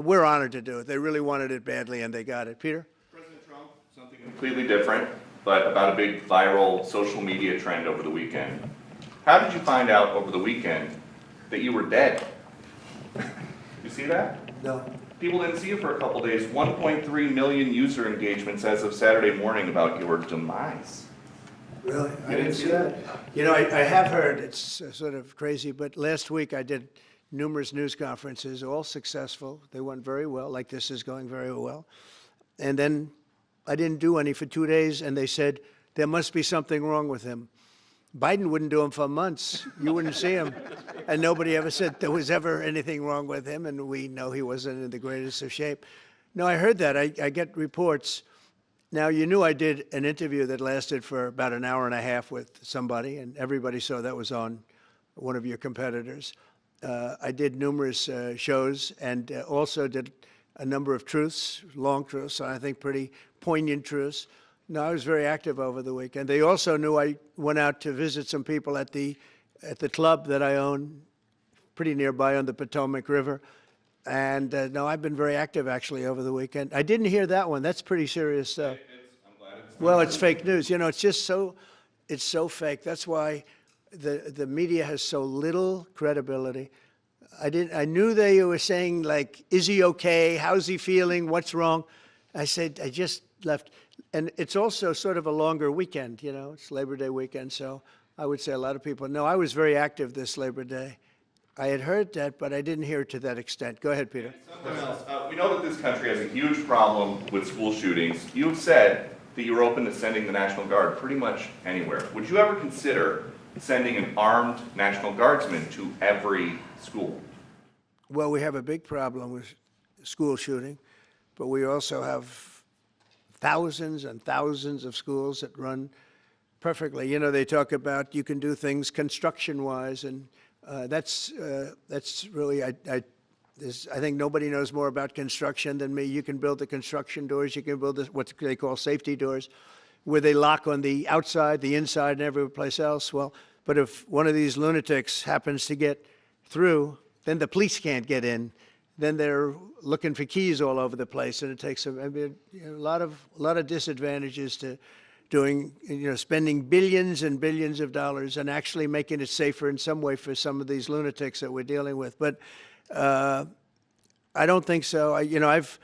We're honored to do it. They really wanted it badly, and they got it. Peter? President Trump, something completely different, but about a big viral social media trend over the weekend. How did you find out over the weekend that you were dead? You see that? No. People didn't see you for a couple days. 1.3 million user engagements as of Saturday morning about your demise. Really? You didn't see that? You know, I have heard, it's sort of crazy, but last week I did numerous news conferences, all successful. They went very well, like this is going very well. And then I didn't do any for 2 days, and they said, there must be something wrong with him. Biden wouldn't do them for months. You wouldn't see him. And nobody ever said there was ever anything wrong with him, and we know he wasn't in the greatest of shape. No, I heard that. I get reports. Now, you knew I did an interview that lasted for about an hour and a half with somebody, and everybody saw that was on one of your competitors. I did numerous shows and also did a number of truths, long truths, and I think pretty poignant truths. No, I was very active over the weekend. They also knew I went out to visit some people at the club that I own, pretty nearby on the Potomac River. And no, I've been very active actually over the weekend. I didn't hear that one. That's pretty serious stuff. I'm glad it's Well, it's fake news. You know, it's just it's so fake. That's why the media has so little credibility. I knew they were saying, like, is he okay? How's he feeling? What's wrong? I said, I just left. And it's also sort of a longer weekend, you know, it's Labor Day weekend. So I would say a lot of people know I was very active this Labor Day. I had heard that, but I didn't hear it to that extent. Go ahead, Peter. something else. We know that this country has a huge problem with school shootings. You have said that you're open to sending the National Guard pretty much anywhere. Would you ever consider sending an armed National Guardsman to every school? Well, we have a big problem with school shooting, but we also have thousands and thousands of schools that run perfectly. You know, they talk about you can do things construction-wise, and that's really, I think nobody knows more about construction than me. You can build the construction doors. You can build what they call safety doors, where they lock on the outside, the inside, and every place else. Well, but if one of these lunatics happens to get through, then the police can't get in. Then they're looking for keys all over the place, and it takes a lot of disadvantages to doing, spending billions and billions of dollars and actually making it safer in some way for some of these lunatics that we're dealing with. But I don't think so. I've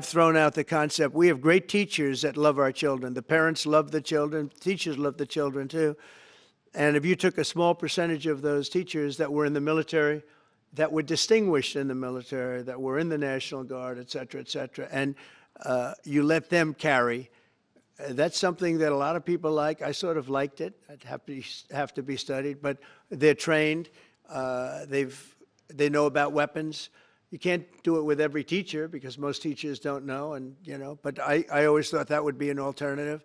thrown out the concept. We have great teachers that love our children. The parents love the children. Teachers love the children too. And if you took a small percentage of those teachers that were in the military, that were distinguished in the military, that were in the National Guard, et cetera, and you let them carry, that's something that a lot of people like. I sort of liked it. I'd have to be studied, but they're trained. They know about weapons. You can't do it with every teacher because most teachers don't know, but I always thought that would be an alternative.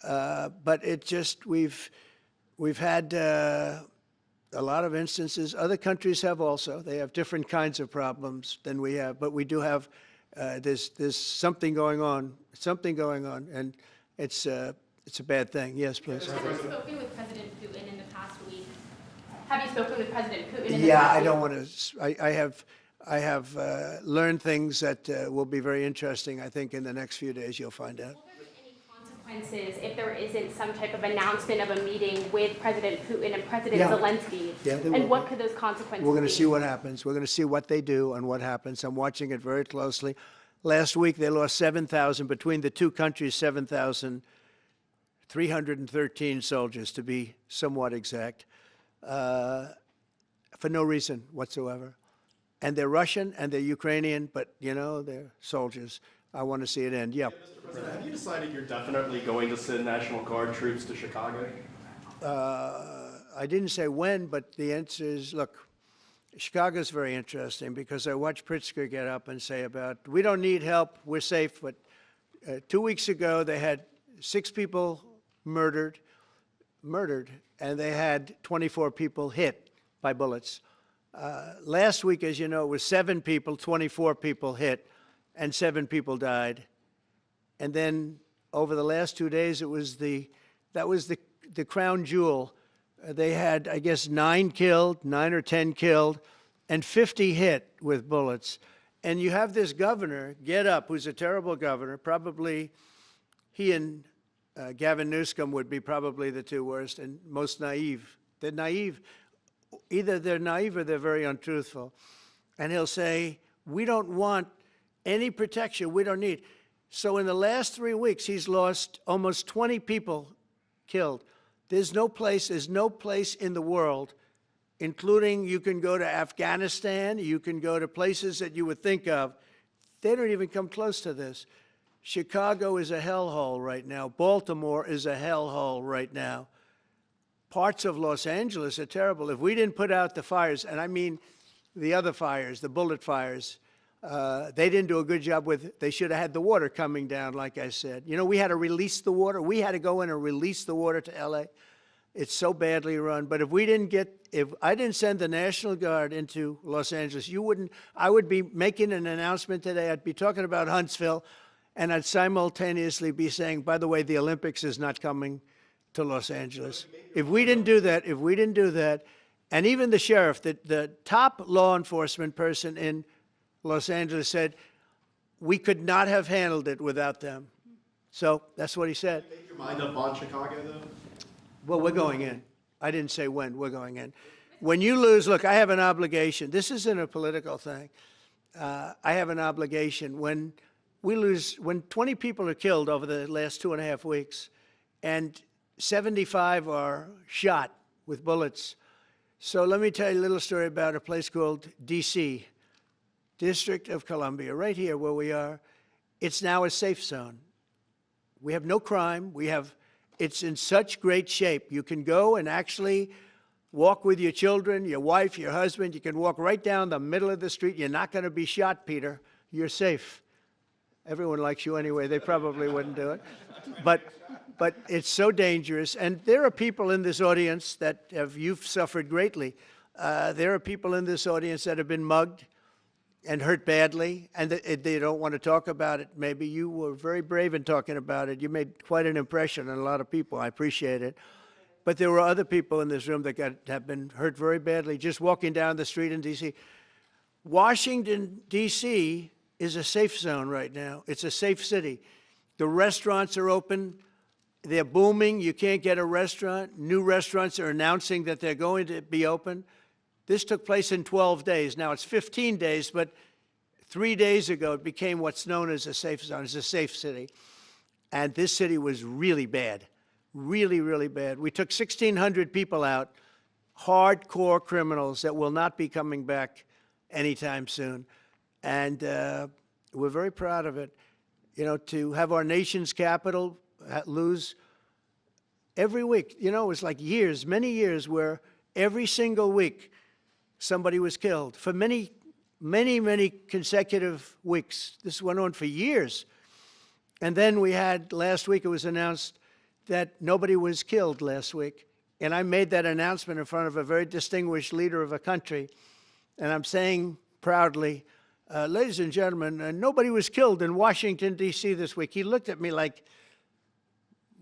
But it just, we've had a lot of instances. Other countries have also. They have different kinds of problems than we have, but we do have, there's something going on, and it's a bad thing. Yes, please. Have you spoken with President Putin in the past week? Have you spoken with President Putin in the past week? Yeah, I don't want to, I have learned things that will be very interesting. I think in the next few days you'll find out. Will there be any consequences if there isn't some type of announcement of a meeting with President Putin and President Zelensky? Yeah, there will and what be. could those consequences be? We're going to see what happens. We're going to see what they do and what happens. I'm watching it very closely. Last week, they lost 7,000, between the two countries, 7,313 soldiers, to be somewhat exact, for no reason whatsoever. And they're Russian and they're Ukrainian, but, they're soldiers. I want to see it end. Yeah. Mr. President, have you decided you're definitely going to send National Guard troops to Chicago? I didn't say when, but the answer is, look, Chicago's very interesting because I watched Pritzker get up and say about, we don't need help, we're safe. But 2 weeks ago, they had 6 people murdered, and they had 24 people hit by bullets. Last week, as you know, it was 7 people, 24 people hit, and 7 people died. And then over the last 2 days, that was the crown jewel. They had, I guess, 9 or 10 killed, and 50 hit with bullets. And you have this governor get up, who's a terrible governor, probably he and Gavin Newsom would be probably the two worst and most naive. They're naive. Either they're naive or they're very untruthful. And he'll say, we don't want any protection. We don't need. So in the last 3 weeks, he's lost almost 20 people killed. There's no place in the world, including you can go to Afghanistan, you can go to places that you would think of. They don't even come close to this. Chicago is a hellhole right now. Baltimore is a hellhole right now. Parts of Los Angeles are terrible. If we didn't put out the fires, and I mean the other fires, the bullet fires, they didn't do a good job with, they should have had the water coming down, like I said. You know, we had to release the water. We had to go in and release the water to LA. It's so badly run. But if I didn't send the National Guard into Los Angeles, I would be making an announcement today. I'd be talking about Huntsville, and I'd simultaneously be saying, by the way, the Olympics is not coming to Los Angeles. If we didn't do that, and even the sheriff, the top law enforcement person in Los Angeles said, we could not have handled it without them. So that's what he said. Make your mind up on Chicago, though? Well, we're going in. I didn't say when, we're going in. When you lose, look, I have an obligation. This isn't a political thing. I have an obligation. When we lose, when 20 people are killed over the last 2.5 weeks, and 75 are shot with bullets. So let me tell you a little story about a place called D.C., District of Columbia, right here where we are. It's now a safe zone. We have no crime. It's in such great shape. You can go and actually walk with your children, your wife, your husband. You can walk right down the middle of the street. You're not going to be shot, Peter. You're safe. Everyone likes you anyway. They probably wouldn't do it. But it's so dangerous. And there are people in this audience you've suffered greatly. There are people in this audience that have been mugged and hurt badly, and they don't want to talk about it. Maybe you were very brave in talking about it. You made quite an impression on a lot of people. I appreciate it. But there were other people in this room that have been hurt very badly just walking down the street in D.C. Washington, D.C. is a safe zone right now. It's a safe city. The restaurants are open. They're booming. You can't get a restaurant. New restaurants are announcing that they're going to be open. This took place in 12 days. Now it's 15 days, but 3 days ago it became what's known as a safe zone. It's a safe city. And this city was really bad, really, really bad. We took 1,600 people out, hardcore criminals that will not be coming back anytime soon. And we're very proud of it. You know, to have our nation's capital lose every week. You know, it was like years, many years, where every single week somebody was killed for many, many, many consecutive weeks. This went on for years. And then we had, last week it was announced that nobody was killed last week. And I made that announcement in front of a very distinguished leader of a country. And I'm saying proudly, ladies and gentlemen, nobody was killed in Washington, D.C. this week. He looked at me like,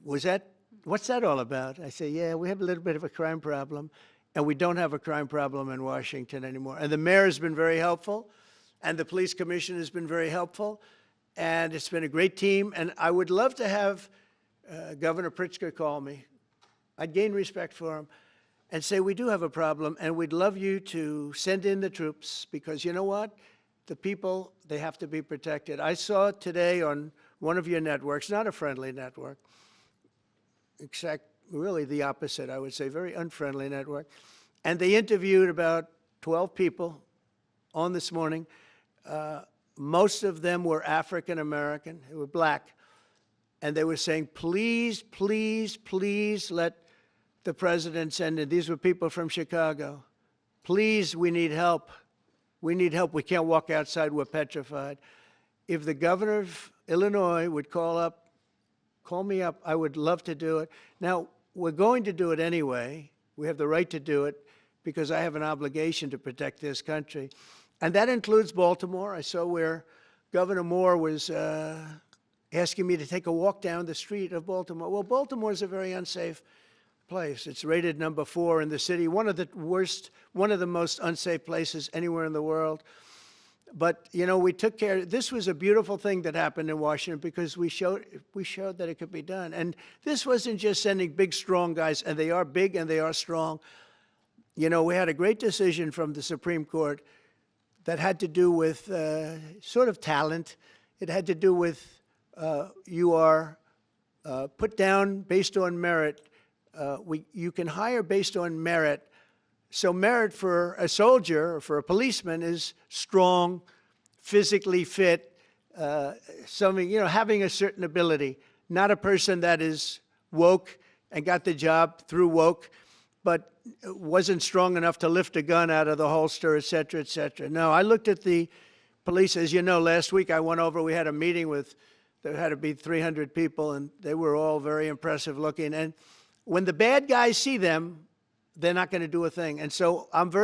what's that all about? I say, yeah, we have a little bit of a crime problem. And we don't have a crime problem in Washington anymore. And the mayor has been very helpful, and the police commission has been very helpful, and it's been a great team. And I would love to have Governor Pritzker call me. I'd gain respect for him and say, we do have a problem, and we'd love you to send in the troops, because you know what? The people, they have to be protected. I saw today on one of your networks, not a friendly network, except really the opposite, I would say, very unfriendly network. And they interviewed about 12 people on this morning. Most of them were African American, they were black. And they were saying, please, please, please let the president send in. These were people from Chicago. Please, we need help. We need help. We can't walk outside. We're petrified. If the governor of Illinois would call me up, I would love to do it. Now, we're going to do it anyway. We have the right to do it because I have an obligation to protect this country. And that includes Baltimore. I saw where Governor Moore was asking me to take a walk down the street of Baltimore. Well, Baltimore is a very unsafe place. It's rated number 4 in the city, one of the most unsafe places anywhere in the world. But, you know, we took care, this was a beautiful thing that happened in Washington because we showed that it could be done. And this wasn't just sending big, strong guys, and they are big and they are strong. You know, we had a great decision from the Supreme Court that had to do with sort of talent. It had to do with you are put down based on merit. You can hire based on merit. So merit for a soldier or for a policeman is strong, physically fit, something, you know, having a certain ability, not a person that is woke and got the job through woke, but wasn't strong enough to lift a gun out of the holster, et cetera, et cetera. No, I looked at the police. As you know, last week I went over, we had a meeting with, there had to be 300 people, and they were all very impressive looking. And when the bad guys see them, they're not going to do a thing. And so I'm very